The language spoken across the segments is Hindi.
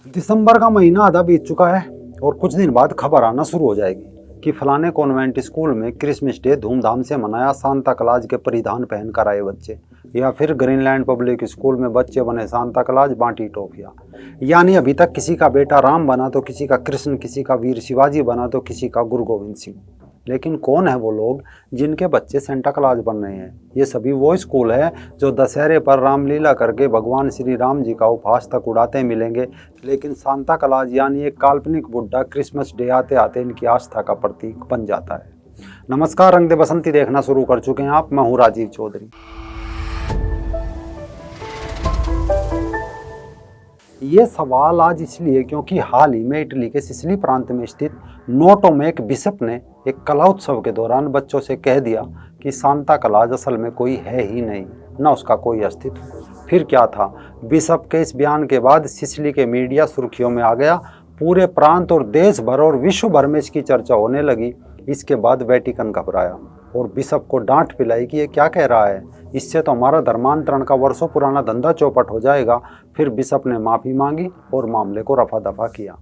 दिसंबर का महीना आधा बीत चुका है और कुछ दिन बाद खबर आना शुरू हो जाएगी कि फलाने कॉन्वेंट स्कूल में क्रिसमस डे धूमधाम से मनाया, सांता क्लॉज के परिधान पहनकर आए बच्चे, या फिर ग्रीनलैंड पब्लिक स्कूल में बच्चे बने सांता क्लॉज, बांटी टॉफियाँ। यानी अभी तक किसी का बेटा राम बना तो किसी का कृष्ण, किसी का वीर शिवाजी बना तो किसी का गुरु गोविंद सिंह। लेकिन कौन है वो लोग जिनके बच्चे सेंटा क्लॉज बन रहे हैं? ये सभी वो स्कूल है जो दशहरे पर रामलीला करके भगवान श्री राम जी का उपहास तक उड़ाते मिलेंगे, लेकिन सांता क्लॉज यानी एक काल्पनिक बुड्ढा क्रिसमस डे आते आते इनकी आस्था का प्रतीक बन जाता है। नमस्कार, रंग दे बसंती देखना शुरू कर चुके हैं आप। मैं हूँ राजीव चौधरी। ये सवाल आज इसलिए क्योंकि हाल ही में इटली के सिसिली प्रांत में स्थित नोटो में एक बिशप ने एक कला उत्सव के दौरान बच्चों से कह दिया कि सांता क्लॉज असल में कोई है ही नहीं, न उसका कोई अस्तित्व। फिर क्या था? बिशप के इस बयान के बाद सिसिली के मीडिया सुर्खियों में आ गया। पूरे प्रांत और देश भर और विश्व भर में इसकी चर्चा होने लगी। इसके बाद वेटिकन घबराया और बिशप को डांट पिलाई कि ये क्या कह रहा है, इससे तो हमारा धर्मांतरण का वर्षों पुराना धंधा चौपट हो जाएगा। फिर बिशप ने माफ़ी मांगी और मामले को रफा दफा किया।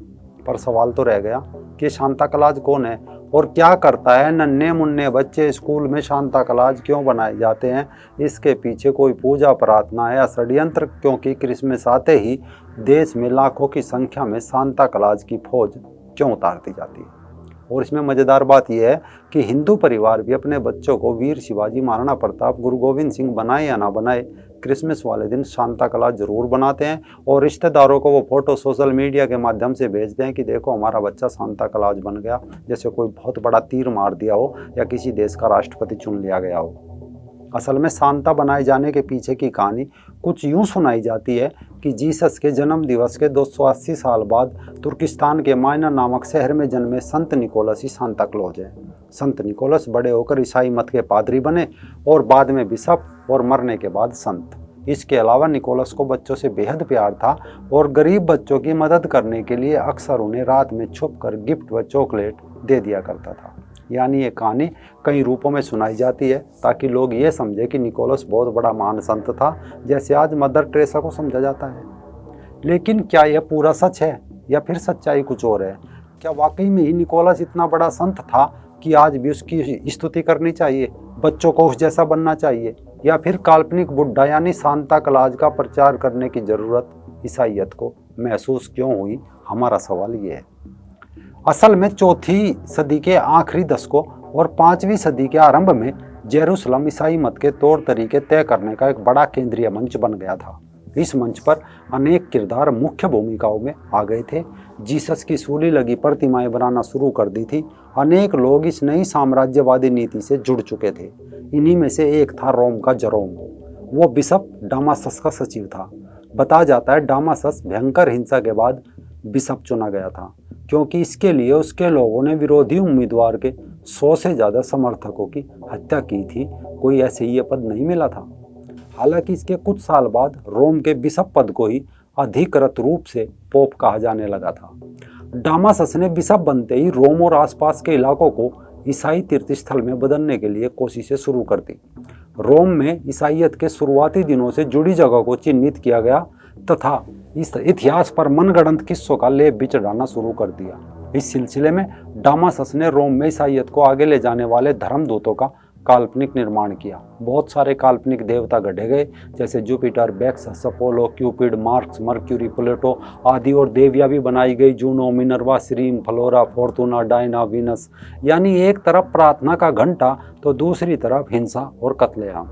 पर सवाल तो रह गया कि सांता क्लॉज कौन है और क्या करता है? नन्हे मुन्ने बच्चे स्कूल में सांता क्लॉज क्यों बनाए जाते हैं? इसके पीछे कोई पूजा प्रार्थना है या षड्यंत्र? क्योंकि क्रिसमस आते ही देश में लाखों की संख्या में सांता क्लॉज की फौज क्यों उतार दी जाती है? और इसमें मज़ेदार बात यह है कि हिंदू परिवार भी अपने बच्चों को वीर शिवाजी, महाराणा प्रताप, गुरु गोविंद सिंह बनाए या ना बनाए, क्रिसमस वाले दिन सांता क्लॉज जरूर बनाते हैं और रिश्तेदारों को वो फोटो सोशल मीडिया के माध्यम से भेजते हैं कि देखो हमारा बच्चा सांता क्लॉज बन गया, जैसे कोई बहुत बड़ा तीर मार दिया हो या किसी देश का राष्ट्रपति चुन लिया गया हो। असल में सांता बनाए जाने के पीछे की कहानी कुछ यूँ सुनाई जाती है कि जीसस के जन्म दिवस के 280 साल बाद तुर्किस्तान के मायना नामक शहर में जन्मे संत निकोलस ही सांता क्लॉज है। संत निकोलस बड़े होकर ईसाई मत के पादरी बने और बाद में बिशप और मरने के बाद संत। इसके अलावा निकोलस को बच्चों से बेहद प्यार था और गरीब बच्चों की मदद करने के लिए अक्सर उन्हें रात में छुपकर गिफ्ट व चॉकलेट दे दिया करता था। यानी ये कहानी कई रूपों में सुनाई जाती है ताकि लोग ये समझे कि निकोलस बहुत बड़ा महान संत था, जैसे आज मदर टेरेसा को समझा जाता है। लेकिन क्या यह पूरा सच है या फिर सच्चाई कुछ और है? क्या वाकई में ही निकोलस इतना बड़ा संत था कि आज भी उसकी स्तुति करनी चाहिए, बच्चों को उस जैसा बनना चाहिए, या फिर काल्पनिक बुड्ढा यानी सांता क्लॉज का प्रचार करने की ज़रूरत ईसाईयत को महसूस क्यों हुई? हमारा सवाल ये है। असल में चौथी सदी के आखिरी दशकों और 5वीं सदी के आरंभ में जेरूसलम ईसाई मत के तौर तरीके तय करने का एक बड़ा केंद्रीय मंच बन गया था। इस मंच पर अनेक किरदार मुख्य भूमिकाओं में आ गए थे। जीसस की सूली लगी प्रतिमाएं बनाना शुरू कर दी थी। अनेक लोग इस नई साम्राज्यवादी नीति से जुड़ चुके थे। इन्हीं में से एक था रोम का जरोम। वो बिशप डामासस का सचिव था। बताया जाता है डामासस भयंकर हिंसा के बाद बिशप चुना गया था क्योंकि इसके लिए उसके लोगों ने विरोधी उम्मीदवार के 100 से ज़्यादा समर्थकों की हत्या की थी। कोई ऐसे ही पद नहीं मिला था। हालांकि इसके कुछ साल बाद रोम के बिशप पद को ही अधिकृत रूप से पोप कहा जाने लगा था। डामासस ने बिशप बनते ही रोम और आसपास के इलाकों को ईसाई तीर्थस्थल में बदलने के लिए कोशिशें शुरू कर दी। रोम में ईसाईयत के शुरुआती दिनों से जुड़ी जगह को चिन्हित किया गया तथा इस इतिहास पर मनगढ़ंत किस्सों का लेप भी चढ़ाना शुरू कर दिया। इस सिलसिले में डामासस ने रोम में ईसाईयत को आगे ले जाने वाले धर्मदूतों का काल्पनिक निर्माण किया। बहुत सारे काल्पनिक देवता गढ़े गए, जैसे Jupiter, Bacchus, Apollo, Cupid, Mars, Mercury, Pluto आदि, और देवियाँ भी बनाई गई, Juno, Minerva, Ceres, Flora, Fortuna, Diana, Venus. यानी एक तरफ प्रार्थना का घंटा तो दूसरी तरफ हिंसा और कत्लेआम।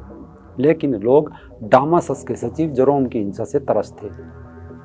लेकिन लोग डामासस के सचिव जरोम की हिंसा से तरस थे।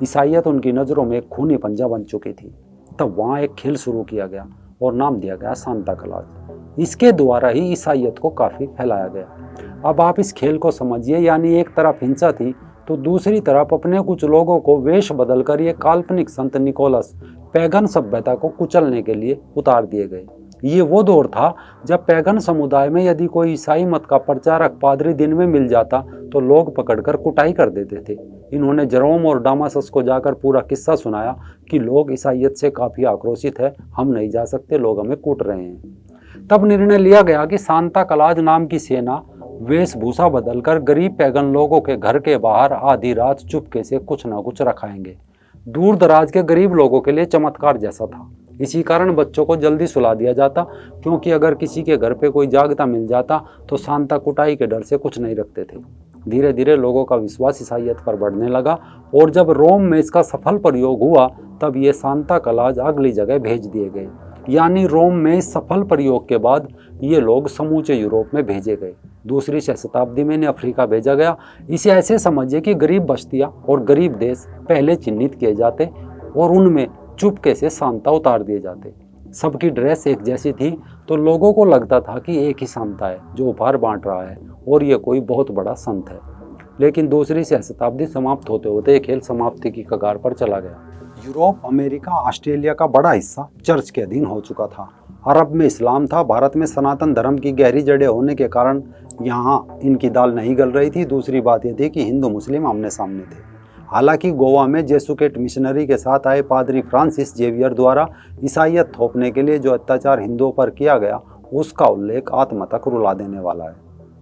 ईसाईयत उनकी नज़रों में एक खूनी पंजा बन चुकी थी। तब वहाँ एक खेल शुरू किया गया और नाम दिया गया सांता क्लॉज। इसके द्वारा ही ईसाईयत को काफ़ी फैलाया गया। अब आप इस खेल को समझिए, यानी एक तरफ हिंसा थी तो दूसरी तरफ अपने कुछ लोगों को वेश बदलकर ये काल्पनिक संत निकोलस पैगन सभ्यता को कुचलने के लिए उतार दिए गए। ये वो दौर था जब पैगन समुदाय में यदि कोई ईसाई मत का प्रचारक पादरी दिन में मिल जाता तो लोग पकड़कर कुटाई कर देते थे। इन्होंने जरोम और डामासस को जाकर पूरा किस्सा सुनाया कि लोग ईसाईयत से काफ़ी आक्रोशित है, हम नहीं जा सकते, लोग हमें कूट रहे हैं। तब निर्णय लिया गया कि सांता क्लॉज नाम की सेना वेशभूषा बदलकर गरीब पैगन लोगों के घर के बाहर आधी रात चुपके से कुछ न कुछ रखाएंगे। दूर दराज के गरीब लोगों के लिए चमत्कार जैसा था। इसी कारण बच्चों को जल्दी सुला दिया जाता, क्योंकि अगर किसी के घर पे कोई जागता मिल जाता तो सांता कुटाई के डर से कुछ नहीं रखते थे। धीरे धीरे लोगों का विश्वास ईसाइयत पर बढ़ने लगा और जब रोम में इसका सफल प्रयोग हुआ तब ये सांता क्लॉज अगली जगह भेज दिए गए। यानी रोम में इस सफल प्रयोग के बाद ये लोग समूचे यूरोप में भेजे गए। दूसरी शताब्दी में इन्हें अफ्रीका भेजा गया। इसे ऐसे समझिए कि गरीब बस्तियां और गरीब देश पहले चिन्हित किए जाते और उनमें चुपके से सांता उतार दिए जाते। सबकी ड्रेस एक जैसी थी तो लोगों को लगता था कि एक ही सांता है जो उपहार बांट रहा है और ये कोई बहुत बड़ा संत है। लेकिन दूसरी शताब्दी समाप्त होते होते ये खेल समाप्ति की कगार पर चला गया। यूरोप, अमेरिका, ऑस्ट्रेलिया का बड़ा हिस्सा चर्च के अधीन हो चुका था। अरब में इस्लाम था। भारत में सनातन धर्म की गहरी जड़ें होने के कारण यहाँ इनकी दाल नहीं गल रही थी। दूसरी बात यह थी कि हिंदू मुस्लिम आमने सामने थे। हालांकि गोवा में जेसुकेट मिशनरी के साथ आए पादरी फ्रांसिस जेवियर द्वारा ईसाइयत थोपने के लिए जो अत्याचार हिंदुओं पर किया गया उसका उल्लेख आत्म तक रुला देने वाला है।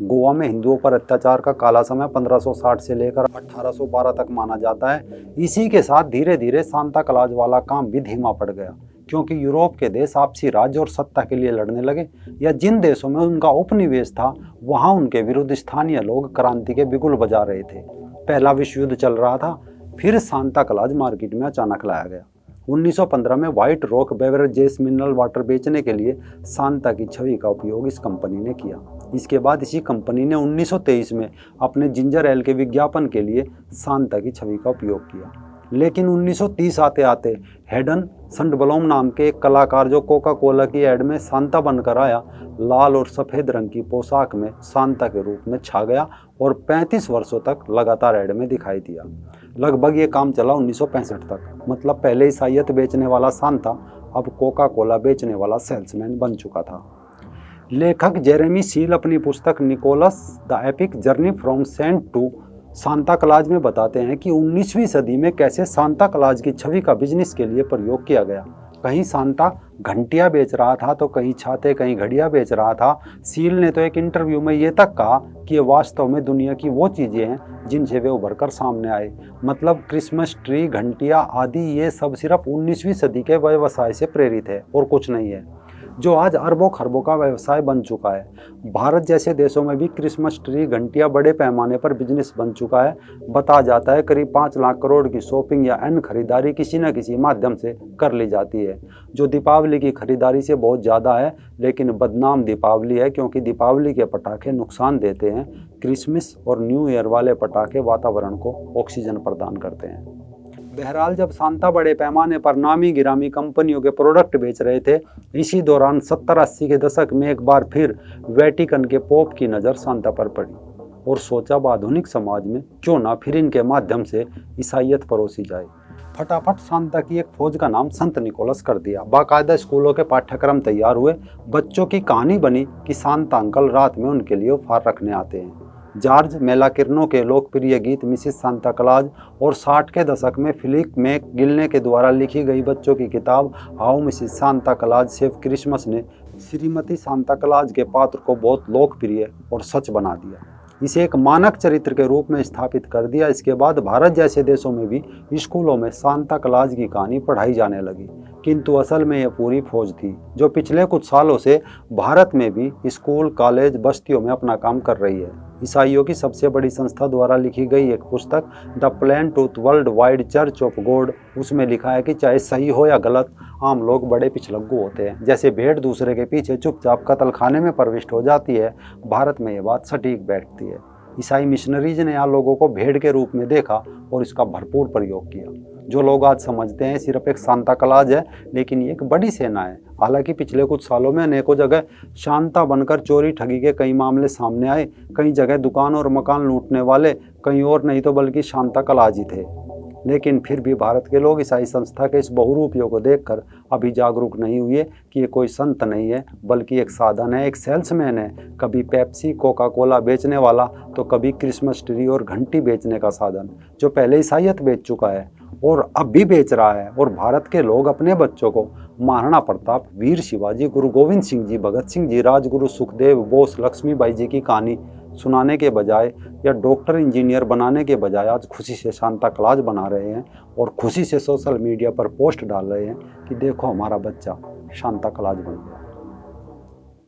गोवा में हिंदुओं पर अत्याचार का काला समय 1560 से लेकर 1812 तक माना जाता है। इसी के साथ धीरे धीरे सांता क्लॉज वाला काम भी धीमा पड़ गया, क्योंकि यूरोप के देश आपसी राज्य और सत्ता के लिए लड़ने लगे, या जिन देशों में उनका उपनिवेश था वहां उनके विरुद्ध स्थानीय लोग क्रांति के बिगुल बजा रहे थे। पहला विश्व युद्ध चल रहा था। फिर सांता क्लॉज मार्केट में अचानक लाया गया। 1915 में white rock beverages mineral water बेचने के लिए सांता की छवि का उपयोग इस कंपनी ने किया। इसके बाद इसी कंपनी ने 1923 में अपने जिंजर एल के विज्ञापन के लिए सांता की छवि का उपयोग किया। लेकिन 1930 आते आते हेडन संडबलोम नाम के एक कलाकार जो कोका कोला की एड में सांता बनकर आया, लाल और सफ़ेद रंग की पोशाक में सांता के रूप में छा गया और 35 वर्षों तक लगातार एड में दिखाई दिया। लगभग ये काम चला 1965 तक। मतलब पहले ईसाइयत बेचने वाला सांता अब कोका कोला बेचने वाला सेल्समैन बन चुका था। लेखक जेरेमी सील अपनी पुस्तक Nicholas the epic journey from saint to Santa Claus में बताते हैं कि 19वीं सदी में कैसे सांता क्लॉज की छवि का बिजनेस के लिए प्रयोग किया गया। कहीं सांता घंटियां बेच रहा था तो कहीं छाते, कहीं घड़ियां बेच रहा था। सील ने तो एक इंटरव्यू में ये तक कहा कि ये वास्तव में दुनिया की वो चीज़ें हैं जिनसे वे उभर कर सामने आए। मतलब क्रिसमस ट्री, घंटियां आदि ये सब सिर्फ 19वीं सदी के व्यवसाय से प्रेरित है और कुछ नहीं है, जो आज अरबों खरबों का व्यवसाय बन चुका है। भारत जैसे देशों में भी क्रिसमस ट्री, घंटियां बड़े पैमाने पर बिजनेस बन चुका है। बताया जाता है करीब 5 लाख करोड़ की शॉपिंग या अन्य खरीदारी किसी न किसी माध्यम से कर ली जाती है, जो दीपावली की खरीदारी से बहुत ज़्यादा है। लेकिन बदनाम दीपावली है, क्योंकि दीपावली के पटाखे नुकसान देते हैं। क्रिसमस और न्यू ईयर वाले पटाखे वातावरण को ऑक्सीजन प्रदान करते हैं। बहरहाल जब सांता बड़े पैमाने पर नामी गिरामी कंपनियों के प्रोडक्ट बेच रहे थे, इसी दौरान 70-80 के दशक में एक बार फिर वेटिकन के पोप की नज़र सांता पर पड़ी और सोचा आधुनिक समाज में क्यों ना फिर इनके माध्यम से ईसाइयत परोसी जाए। फटाफट सांता की एक फौज का नाम संत निकोलस कर दिया। बाकायदा स्कूलों के पाठ्यक्रम तैयार हुए। बच्चों की कहानी बनी कि सांता अंकल रात में उनके लिए उपहार रखने आते हैं। जॉर्ज मेलाकिर्नो के लोकप्रिय गीत मिसिस सांता क्लॉज और 60 के दशक में फिलिप मैक गिलने के द्वारा लिखी गई बच्चों की किताब how Mrs Santa Claus save Christmas ने श्रीमती सांता क्लॉज के पात्र को बहुत लोकप्रिय और सच बना दिया। इसे एक मानक चरित्र के रूप में स्थापित कर दिया। इसके बाद भारत जैसे देशों में भी स्कूलों में सांता क्लॉज की कहानी पढ़ाई जाने लगी, किंतु असल में यह पूरी फौज थी जो पिछले कुछ सालों से भारत में भी स्कूल, कॉलेज, बस्तियों में अपना काम कर रही है। ईसाइयों की सबसे बड़ी संस्था द्वारा लिखी गई एक पुस्तक the plain truth world wide church of God, उसमें लिखा है कि चाहे सही हो या गलत, आम लोग बड़े पिछलग्गू होते हैं। जैसे भेड़ दूसरे के पीछे चुपचाप कत्ल खाने में प्रविष्ट हो जाती है, भारत में ये बात सटीक बैठती है। ईसाई मिशनरीज ने यहाँ लोगों को भेड़ के रूप में देखा और इसका भरपूर प्रयोग किया। जो लोग आज समझते हैं सिर्फ एक सांता क्लॉज है, लेकिन ये एक बड़ी सेना है। हालांकि पिछले कुछ सालों में अनेकों जगह शांता बनकर चोरी ठगी के कई मामले सामने आए। कई जगह दुकान और मकान लूटने वाले कहीं और नहीं तो बल्कि सांता क्लॉज ही थे। लेकिन फिर भी भारत के लोग ईसाई संस्था के इस बहुरूपियों को देखकर अभी जागरूक नहीं हुए कि ये कोई संत नहीं है, बल्कि एक साधन है, एक सेल्समैन है। कभी पेप्सी, कोका कोला बेचने वाला तो कभी क्रिसमस ट्री और घंटी बेचने का साधन, जो पहले ईसाइयत बेच चुका है और अब भी बेच रहा है। और भारत के लोग अपने बच्चों को महाराणा प्रताप, वीर शिवाजी, गुरु गोविंद सिंह जी, भगत सिंह जी, राजगुरु सुखदेव, बोस, लक्ष्मीबाई जी की कहानी सुनाने के बजाय या डॉक्टर इंजीनियर बनाने के बजाय आज खुशी से सांता क्लॉज बना रहे हैं और खुशी से सोशल मीडिया पर पोस्ट डाल रहे हैं कि देखो हमारा बच्चा सांता क्लॉज बन गया।